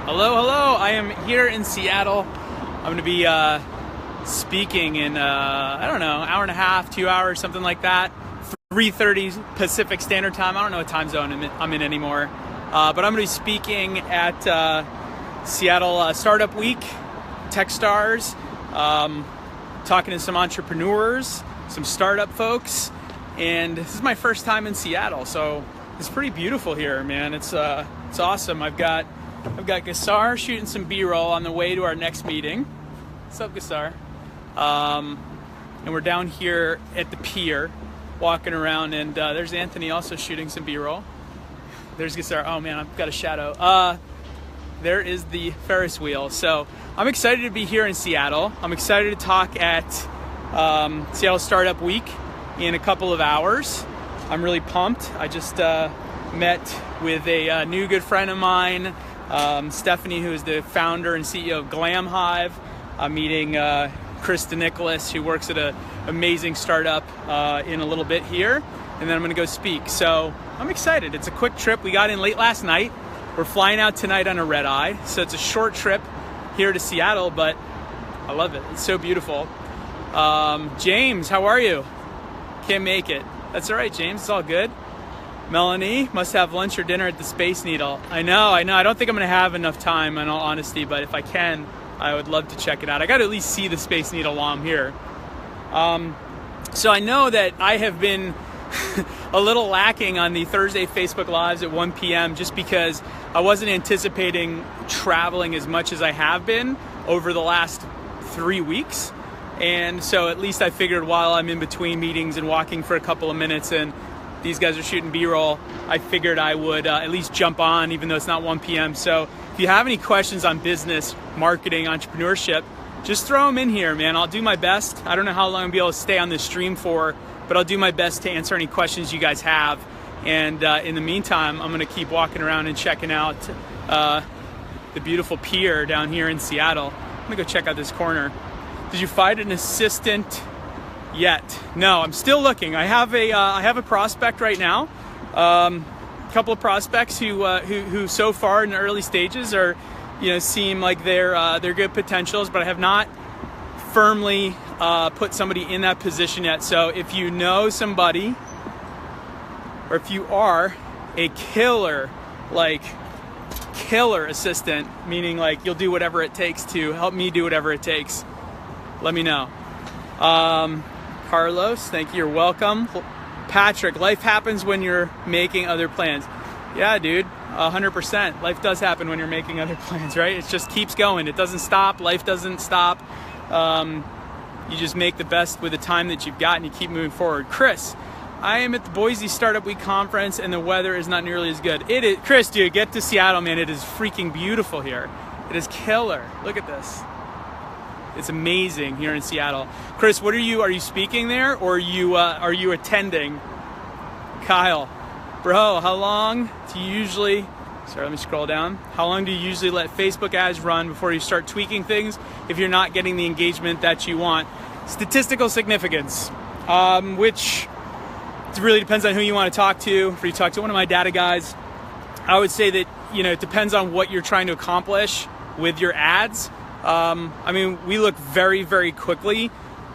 Hello, hello. I am here in Seattle. I'm going to be speaking in, I don't know, hour and a half, 2 hours, something like that. 3:30 Pacific Standard Time. I don't know what time zone I'm in anymore. But I'm going to be speaking at Seattle Startup Week, Techstars, talking to some entrepreneurs, some startup folks. And this is my first time in Seattle, so it's pretty beautiful here, man. It's awesome. I've got Gassar shooting some B-roll on the way to our next meeting. What's up, Gassar? And we're down here at the pier, walking around, and there's Anthony also shooting some B-roll. There's Gassar. Oh man, I've got a shadow. There is the Ferris wheel. So I'm excited to be here in Seattle. I'm excited to talk at Seattle Startup Week in a couple of hours. I'm really pumped. I just met with a new good friend of mine, Stephanie, who is the founder and CEO of Glam Hive. I'm meeting Cristiano, who works at an amazing startup in a little bit here, and then I'm going to go speak. So I'm excited. It's a quick trip. We got in late last night. We're flying out tonight on a red eye, so it's a short trip here to Seattle, but I love it. It's so beautiful. James, how are you? Can't make it. That's all right, James. It's all good. Melanie, must have lunch or dinner at the Space Needle. I know. I don't think I'm going to have enough time, in all honesty, but if I can, I would love to check it out. I got to at least see the Space Needle while I'm here. So I know that I have been a little lacking on the Thursday Facebook Lives at 1 p.m. just because I wasn't anticipating traveling as much as I have been over the last 3 weeks. And so at least I figured while I'm in between meetings and walking for a couple of minutes and these guys are shooting B-roll, I figured I would at least jump on even though it's not 1 p.m. So if you have any questions on business, marketing, entrepreneurship, just throw them in here, man. I'll do my best. I don't know how long I'll be able to stay on this stream for, but I'll do my best to answer any questions you guys have. And in the meantime, I'm going to keep walking around and checking out the beautiful pier down here in Seattle. I'm going to go check out this corner. Did you find an assistant yet? No, I'm still looking. I have a prospect right now. A couple of prospects who so far in the early stages are, seem like they're good potentials, but I have not firmly put somebody in that position yet. So if you know somebody, or if you are a killer assistant, meaning like you'll do whatever it takes to help me do whatever it takes, let me know. Carlos, thank you. You're welcome. Patrick, life happens when you're making other plans. Yeah, dude, 100%. Life does happen when you're making other plans, right? It just keeps going. It doesn't stop. Life doesn't stop. You just make the best with the time that you've got and you keep moving forward. Chris, I am at the Boise Startup Week conference and the weather is not nearly as good. It is, Chris, dude, get to Seattle, man. It is freaking beautiful here. It is killer. Look at this. It's amazing here in Seattle. Chris, are you speaking there or are you attending? Kyle, bro, how long do you usually, let me scroll down. How long do you usually let Facebook ads run before you start tweaking things if you're not getting the engagement that you want? Statistical significance, which really depends on who you want to talk to. If you talk to one of my data guys, I would say that, it depends on what you're trying to accomplish with your ads. We look very, very quickly,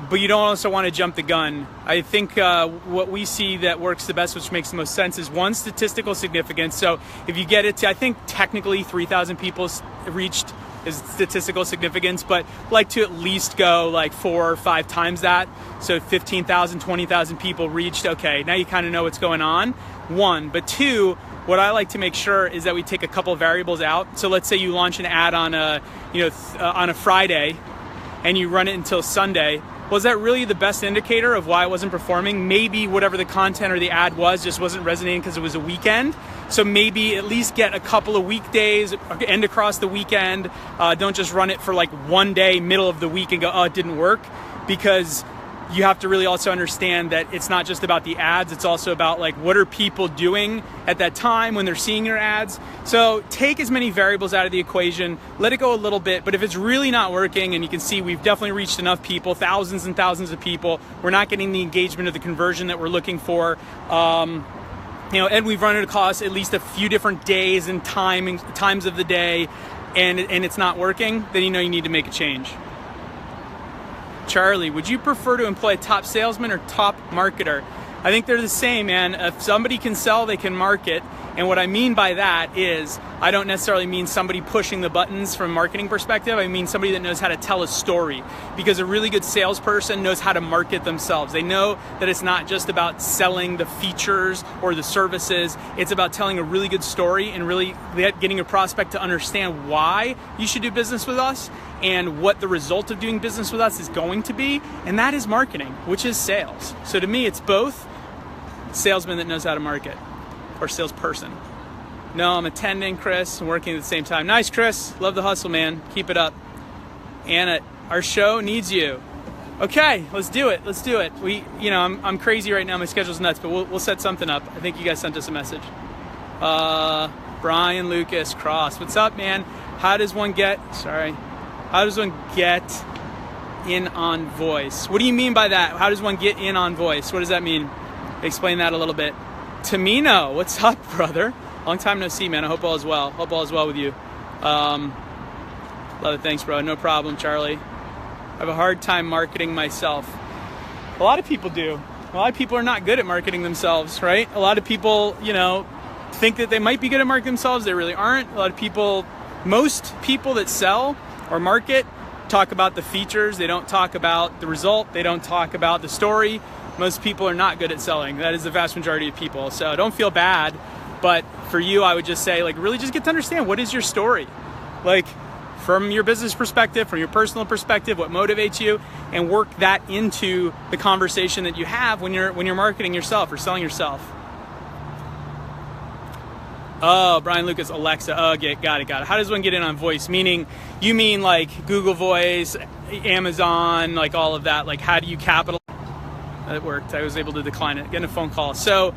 but you don't also want to jump the gun. I think what we see that works the best, which makes the most sense, is one, statistical significance. So if you get it to, I think technically 3,000 people reached is statistical significance, but like to at least go like 4 or 5 times that. So 15,000, 20,000 people reached. Okay, now you kind of know what's going on. One, but two, what I like to make sure is that we take a couple of variables out. So let's say you launch an ad on a Friday and you run it until Sunday. Was that really the best indicator of why it wasn't performing? Maybe whatever the content or the ad was just wasn't resonating because it was a weekend. So maybe at least get a couple of weekdays, end across the weekend. Don't just run it for like one day, middle of the week and go, oh, it didn't work. Because you have to really also understand that it's not just about the ads, it's also about like what are people doing at that time when they're seeing your ads. So take as many variables out of the equation, let it go a little bit, but if it's really not working, and you can see we've definitely reached enough people, thousands and thousands of people, we're not getting the engagement or the conversion that we're looking for, and we've run it across at least a few different days and times of the day, and it's not working, then you know you need to make a change. Charlie, would you prefer to employ a top salesman or top marketer? I think they're the same, man. If somebody can sell, they can market. And what I mean by that is, I don't necessarily mean somebody pushing the buttons from a marketing perspective. I mean somebody that knows how to tell a story. Because a really good salesperson knows how to market themselves. They know that it's not just about selling the features or the services. It's about telling a really good story and really getting a prospect to understand why you should do business with us and what the result of doing business with us is going to be. And that is marketing, which is sales. So to me, it's both salesman that knows how to market, or salesperson. No, I'm attending, Chris, and working at the same time. Nice, Chris. Love the hustle, man. Keep it up. Anna, our show needs you. Okay, let's do it. Let's do it. I'm crazy right now. My schedule's nuts, but we'll set something up. I think you guys sent us a message. Brian Lucas Cross. What's up, man? How does one get in on voice? What do you mean by that? How does one get in on voice? What does that mean? Explain that a little bit. Tamino, what's up, brother? Long time no see, man. I hope all is well. Hope all is well with you. Love it. Thanks, bro. No problem, Charlie. I have a hard time marketing myself. A lot of people do. A lot of people are not good at marketing themselves, right? A lot of people, think that they might be good at marketing themselves. They really aren't. Most people that sell or market talk about the features. They don't talk about the result. They don't talk about the story. Most people are not good at selling. That is the vast majority of people. So don't feel bad. But for you, I would just say, really just get to understand, what is your story? From your business perspective, from your personal perspective, what motivates you, and work that into the conversation that you have when you're marketing yourself or selling yourself. Oh, Brian Lucas, Alexa. Oh, got it. How does one get in on voice? Meaning, you mean like Google Voice, Amazon, like all of that. How do you capitalize? It worked. I was able to decline it, getting a phone call. So,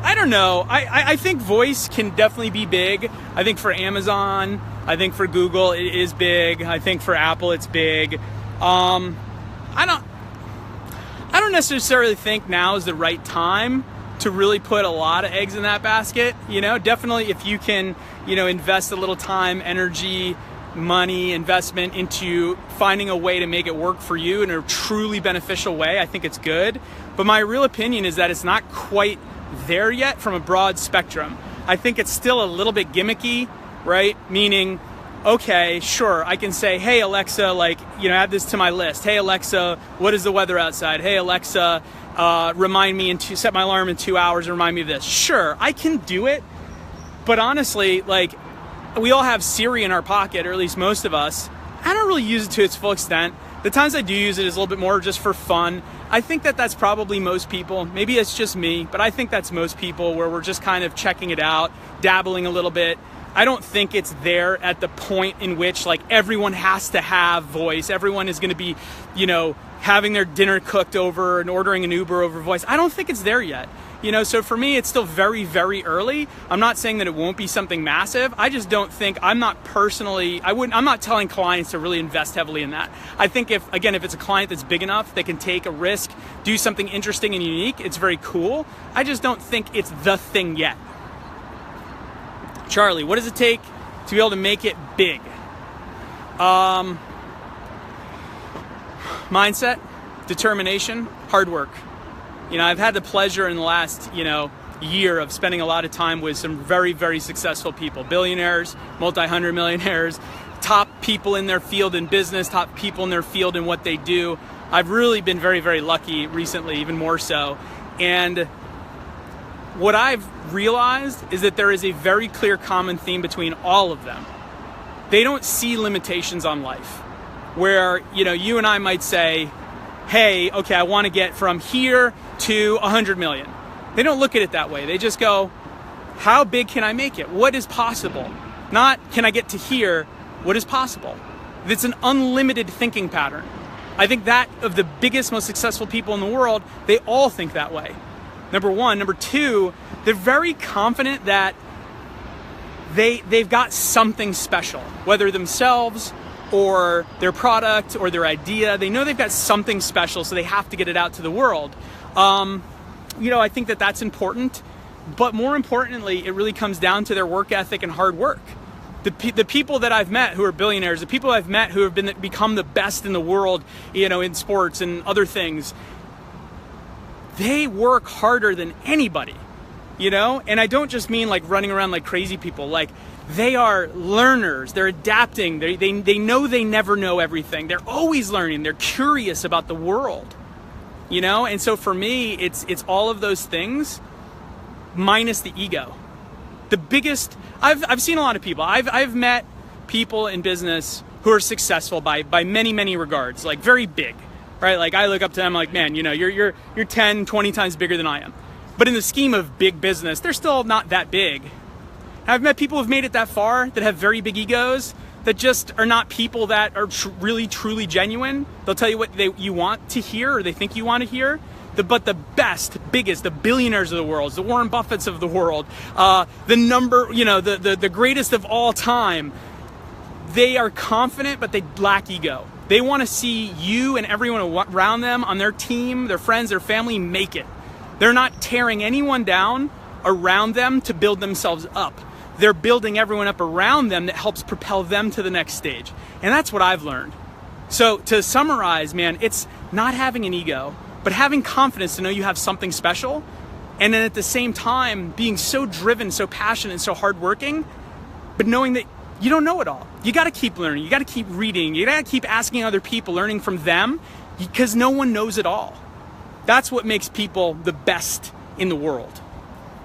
I don't know. I think voice can definitely be big. I think for Amazon, I think for Google, it is big. I think for Apple, it's big. I don't necessarily think now is the right time to really put a lot of eggs in that basket. Definitely if you can, invest a little time, energy, money, investment into finding a way to make it work for you in a truly beneficial way, I think it's good. But my real opinion is that it's not quite there yet from a broad spectrum. I think it's still a little bit gimmicky, right? Meaning, okay, sure, I can say, hey, Alexa, add this to my list. Hey, Alexa, what is the weather outside? Hey, Alexa, remind me set my alarm in 2 hours and remind me of this. Sure, I can do it. But honestly, we all have Siri in our pocket, or at least most of us. I don't really use it to its full extent. The times I do use it is a little bit more just for fun. I think that that's probably most people. Maybe it's just me, but I think that's most people, where we're just kind of checking it out, dabbling a little bit. I don't think it's there at the point in which everyone has to have voice. Everyone is going to be, having their dinner cooked over and ordering an Uber over voice. I don't think it's there yet. So for me, it's still very, very early. I'm not saying that it won't be something massive. I just don't think, I'm not telling clients to really invest heavily in that. I think if it's a client that's big enough, they can take a risk, do something interesting and unique, it's very cool. I just don't think it's the thing yet. Charlie, what does it take to be able to make it big? Mindset, determination, hard work. I've had the pleasure in the last, year of spending a lot of time with some very, very successful people, billionaires, multi-hundred millionaires, top people in their field in business, top people in their field in what they do. I've really been very, very lucky recently, even more so. And what I've realized is that there is a very clear common theme between all of them. They don't see limitations on life, where, you and I might say, hey, okay, I want to get from here to 100 million. They don't look at it that way. They just go, how big can I make it? What is possible? Not, can I get to here? What is possible? It's an unlimited thinking pattern. I think that of the biggest, most successful people in the world, they all think that way. Number one. Number two, they're very confident that they've got something special, whether themselves or their product or their idea. They know they've got something special, so they have to get it out to the world. I think that that's important But more importantly, it really comes down to their work ethic and hard work. The people that I've met who are billionaires, the people I've met who have become the best in the world, in sports and other things, they work harder than anybody, And I don't just mean like running around like crazy people. Like, they are learners. They're adapting. They know they never know everything. They're always learning. They're curious about the world, And so for me, it's all of those things minus the ego. The biggest, I've seen a lot of people. I've met people in business who are successful by many, many regards, like very big, right? Like, I look up to them like, man, you're 10, 20 times bigger than I am. But in the scheme of big business, they're still not that big. I've met people who've made it that far that have very big egos, that just are not people that are really, truly genuine. They'll tell you what you want to hear, or they think you want to hear. But the best, biggest, the billionaires of the world, the Warren Buffetts of the world, the greatest of all time, they are confident, but they lack ego. They want to see you and everyone around them on their team, their friends, their family, make it. They're not tearing anyone down around them to build themselves up. They're building everyone up around them that helps propel them to the next stage. And that's what I've learned. So to summarize, man, it's not having an ego, but having confidence to know you have something special, and then at the same time being so driven, so passionate, and so hardworking, but knowing that you don't know it all. You got to keep learning. You got to keep reading. You got to keep asking other people, learning from them, because no one knows it all. That's what makes people the best in the world.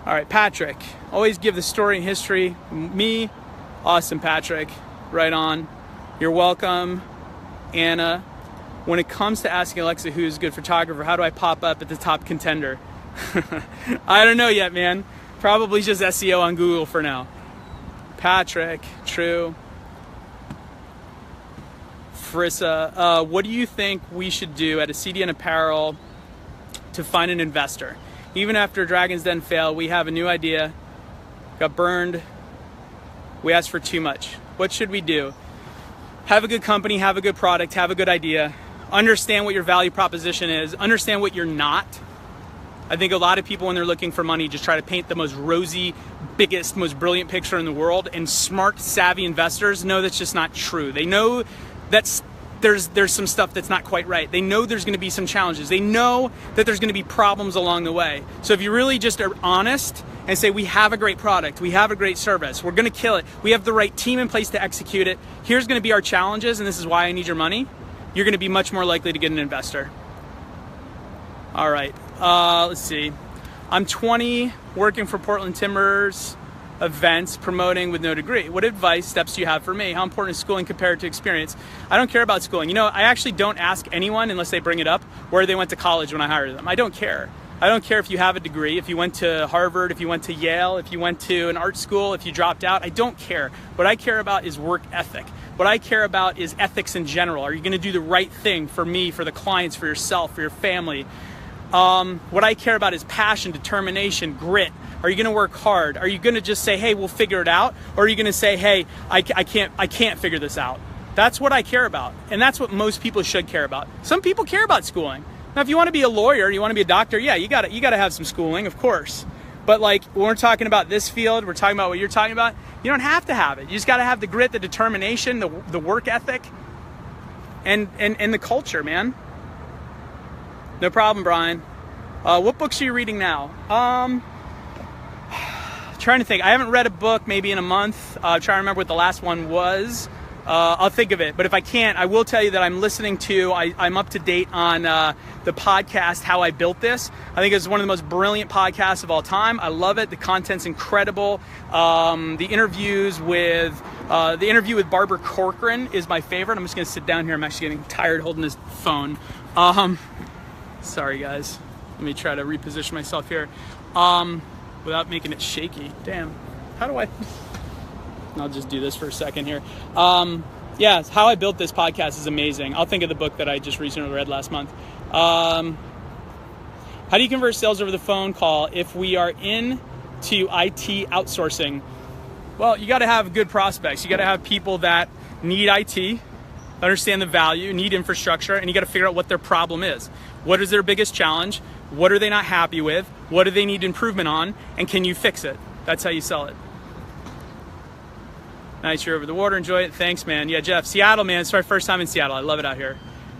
All right, Patrick, always give the story and history. Me, awesome, Patrick, right on. You're welcome. Anna, when it comes to asking Alexa who's a good photographer, how do I pop up at the top contender? I don't know yet, man. Probably just SEO on Google for now. Patrick, true. Frissa, what do you think we should do at a CDN Apparel to find an investor? Even after Dragon's Den failed, we have a new idea. Got burned. We asked for too much. What should we do? Have a good company, have a good product, have a good idea. Understand what your value proposition is. Understand what you're not. I think a lot of people, when they're looking for money, just try to paint the most rosy, biggest, most brilliant picture in the world. And smart, savvy investors know that's just not true. They know that there's some stuff that's not quite right. They know there's going to be some challenges. They know that there's going to be problems along the way. So if you really just are honest and say, we have a great product, we have a great service, we're going to kill it, we have the right team in place to execute it, here's going to be our challenges, and this is why I need your money, you're going to be much more likely to get an investor. All right, let's see. I'm 20, working for Portland Timbers events, promoting with no degree. What advice, steps do you have for me? How important is schooling compared to experience? I don't care about schooling. I actually don't ask anyone, unless they bring it up, where they went to college when I hired them. I don't care. I don't care if you have a degree, if you went to Harvard, if you went to Yale, if you went to an art school, if you dropped out. I don't care. What I care about is work ethic. What I care about is ethics in general. Are you going to do the right thing for me, for the clients, for yourself, for your family? What I care about is passion, determination, grit. Are you going to work hard? Are you going to just say, hey, we'll figure it out? Or are you going to say, hey, I can't figure this out? That's what I care about. And that's what most people should care about. Some people care about schooling. Now, if you want to be a lawyer, you want to be a doctor, yeah, you got to have some schooling, of course. But like, when we're talking about this field, we're talking about what you're talking about, you don't have to have it. You just got to have the grit, the determination, the work ethic, and the culture, man. No problem, Brian. What books are you reading now? Trying to think. I haven't read a book maybe in a month. Trying to remember what the last one was. I'll think of it. But if I can't, I will tell you that I'm listening to, I'm up to date on the podcast, How I Built This. I think it's one of the most brilliant podcasts of all time. I love it. The content's incredible. The interview with Barbara Corcoran is my favorite. I'm just going to sit down here. I'm actually getting tired holding this phone. Sorry, guys. Let me try to reposition myself here without making it shaky. Damn. How do I... I'll just do this for a second here. Yeah, How I Built This podcast is amazing. I'll think of the book that I just recently read last month. How do you convert sales over the phone call if we are into IT outsourcing? Well, you got to have good prospects. You got to have people that need IT, understand the value, need infrastructure, and you got to figure out what their problem is. What is their biggest challenge? What are they not happy with? What do they need improvement on? And can you fix it? That's how you sell it. Nice, you're over the water. Enjoy it. Thanks, man. Yeah, Jeff. Seattle, man. It's my first time in Seattle. I love it out here.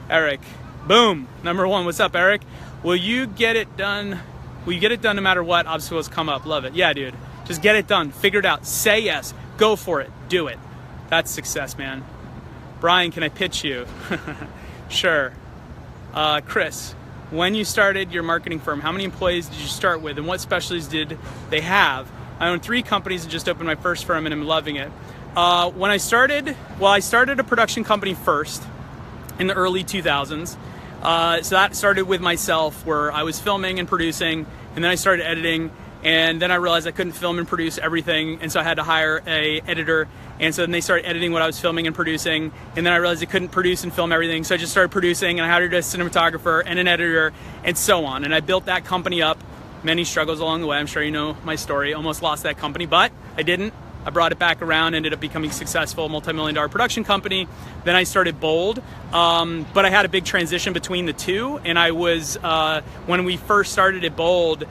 Eric. Boom. Number 1. What's up, Eric? Will you get it done? Will you get it done no matter what obstacles come up? Love it. Yeah, dude. Just get it done. Figure it out. Say yes. Go for it. Do it. That's success, man. Brian, can I pitch you? Sure. Chris, when you started your marketing firm, how many employees did you start with and what specialties did they have? I own 3 companies and just opened my first firm and I'm loving it. When I started a production company first in the early 2000s. So that started with myself where I was filming and producing, and then I started editing, and then I realized I couldn't film and produce everything, and so I had to hire a editor, and so then they started editing what I was filming and producing, and then I realized I couldn't produce and film everything, so I just started producing, and I hired a cinematographer and an editor, and so on, and I built that company up. Many struggles along the way. I'm sure you know my story. Almost lost that company, but I didn't. I brought it back around, ended up becoming successful, multi-million-dollar production company. Then I started Bold, but I had a big transition between the two. And I was, when we first started at Bold,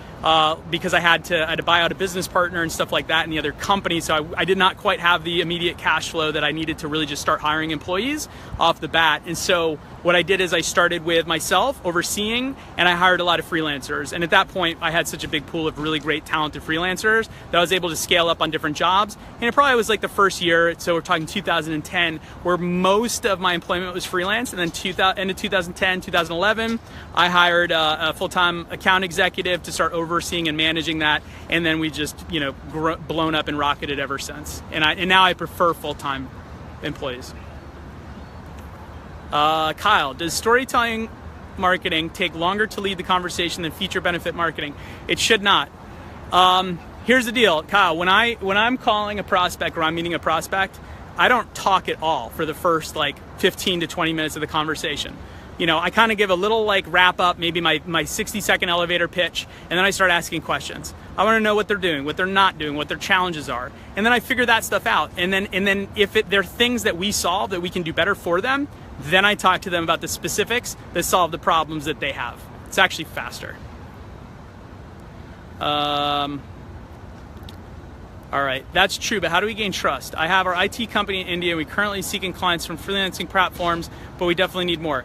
because I had to buy out a business partner and stuff like that in the other company, so I did not quite have the immediate cash flow that I needed to really just start hiring employees off the bat. And so what I did is I started with myself overseeing, and I hired a lot of freelancers. And at that point, I had such a big pool of really great, talented freelancers that I was able to scale up on different jobs. And it probably was like the first year, so we're talking 2010, where most of my employment was freelance. And then end of 2010, 2011, I hired a full-time account executive to start overseeing and managing that. And then we just, blown up and rocketed ever since. And now I prefer full-time employees. Kyle, does storytelling marketing take longer to lead the conversation than feature benefit marketing? It should not. Here's the deal, Kyle. When I'm calling a prospect or I'm meeting a prospect, I don't talk at all for the first 15 to 20 minutes of the conversation. I kind of give a little wrap up, maybe my 60-second elevator pitch, and then I start asking questions. I want to know what they're doing, what they're not doing, what their challenges are, and then I figure that stuff out. And then if there are things that we solve that we can do better for them, then I talk to them about the specifics that solve the problems that they have. It's actually faster. All right, that's true, but how do we gain trust? I have our IT company in India, and we're currently seeking clients from freelancing platforms, but we definitely need more.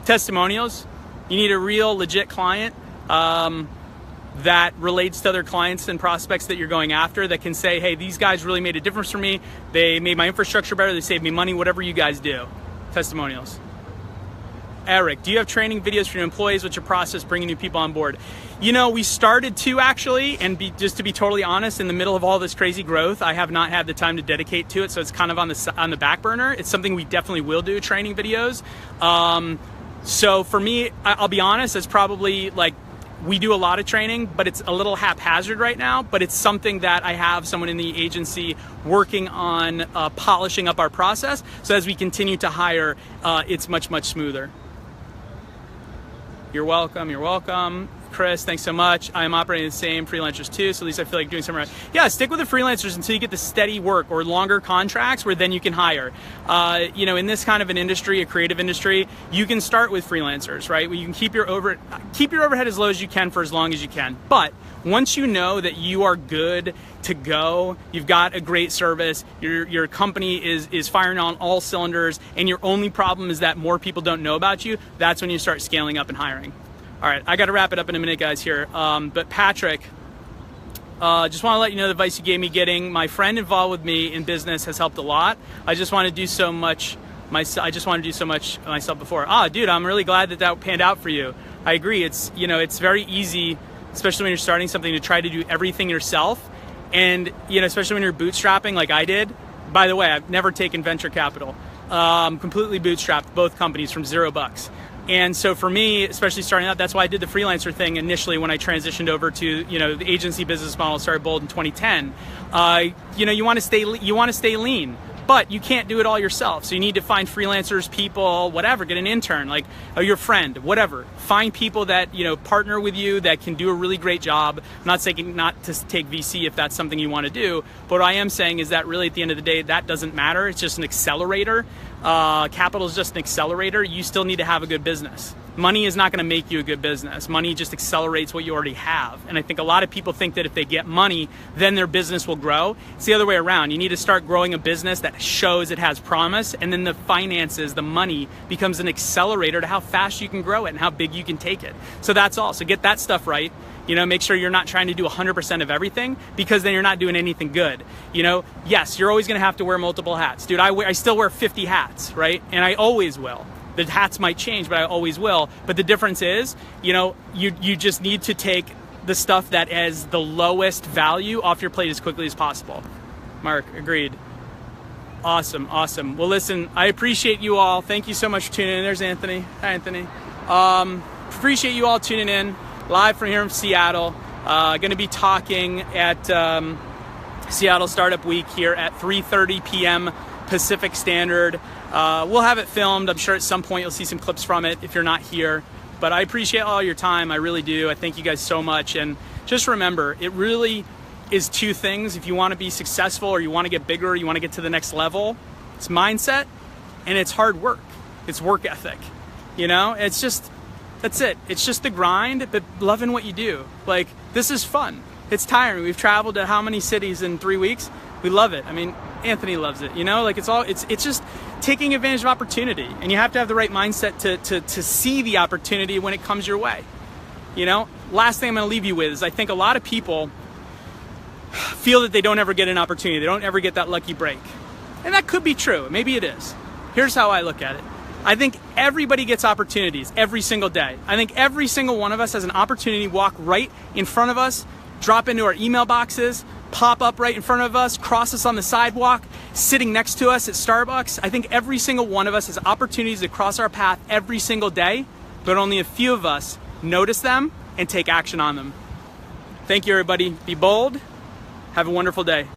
Testimonials. You need a real, legit client that relates to other clients and prospects that you're going after that can say, hey, these guys really made a difference for me. They made my infrastructure better. They saved me money, whatever you guys do. Testimonials. Eric, do you have training videos for your employees? What's your process bringing new people on board? We started to actually, and just to be totally honest, in the middle of all this crazy growth, I have not had the time to dedicate to it, so it's kind of on the back burner. It's something we definitely will do, training videos. So for me, I'll be honest, it's probably we do a lot of training, but it's a little haphazard right now, but it's something that I have someone in the agency working on polishing up our process. So as we continue to hire, it's much, much smoother. You're welcome. Chris, thanks so much. I'm operating the same freelancers too, so at least I feel like doing something right. Yeah, stick with the freelancers until you get the steady work or longer contracts where then you can hire. In this kind of an industry, a creative industry, you can start with freelancers, right? Where you can keep your overhead as low as you can for as long as you can. But once you know that you are good to go, you've got a great service, your company is firing on all cylinders, and your only problem is that more people don't know about you, that's when you start scaling up and hiring. All right, I got to wrap it up in a minute, guys, here. But Patrick, just want to let you know the advice you gave me getting my friend involved with me in business has helped a lot. I just want to do so much myself before. Dude, I'm really glad that panned out for you. I agree. It's very easy, especially when you're starting something, to try to do everything yourself. And, especially when you're bootstrapping like I did. By the way, I've never taken venture capital. Completely bootstrapped both companies from $0. And so for me, especially starting out, that's why I did the freelancer thing initially when I transitioned over to, the agency business model, started Bold in 2010. You want to stay lean, but you can't do it all yourself. So you need to find freelancers, people, whatever, get an intern, your friend, whatever. Find people that, partner with you that can do a really great job. I'm not saying not to take VC if that's something you want to do, but what I am saying is that really at the end of the day, that doesn't matter. It's just an accelerator. capital is just an accelerator. You still need to have a good business. Money is not going to make you a good business. Money just accelerates what you already have. And I think a lot of people think that if they get money, then their business will grow. It's the other way around. You need to start growing a business that shows it has promise, and then the finances, the money, becomes an accelerator to how fast you can grow it and how big you can take it. So that's all. So get that stuff right. Make sure you're not trying to do 100% of everything, because then you're not doing anything good. Yes, you're always going to have to wear multiple hats. Dude, I still wear 50 hats, right? And I always will. The hats might change, but I always will. But the difference is, you just need to take the stuff that has the lowest value off your plate as quickly as possible. Mark, agreed. Awesome. Well, listen, I appreciate you all. Thank you so much for tuning in. There's Anthony. Hi, Anthony. Appreciate you all tuning in. Live from here in Seattle. Going to be talking at Seattle Startup Week here at 3:30 p.m. Pacific Standard. We'll have it filmed. I'm sure at some point you'll see some clips from it if you're not here. But I appreciate all your time. I really do. I thank you guys so much. And just remember, it really is two things. If you want to be successful, or you want to get bigger, or you want to get to the next level, it's mindset and it's hard work. It's work ethic. That's it. It's just the grind, but loving what you do. Like, this is fun. It's tiring. We've traveled to how many cities in 3 weeks? We love it. I mean, Anthony loves it. It's just taking advantage of opportunity, and you have to have the right mindset to see the opportunity when it comes your way. Last thing I'm going to leave you with is, I think a lot of people feel that they don't ever get an opportunity. They don't ever get that lucky break. And that could be true. Maybe it is. Here's how I look at it. I think everybody gets opportunities every single day. I think every single one of us has an opportunity to walk right in front of us, drop into our email boxes, pop up right in front of us, cross us on the sidewalk, sitting next to us at Starbucks. I think every single one of us has opportunities to cross our path every single day, but only a few of us notice them and take action on them. Thank you, everybody. Be bold. Have a wonderful day.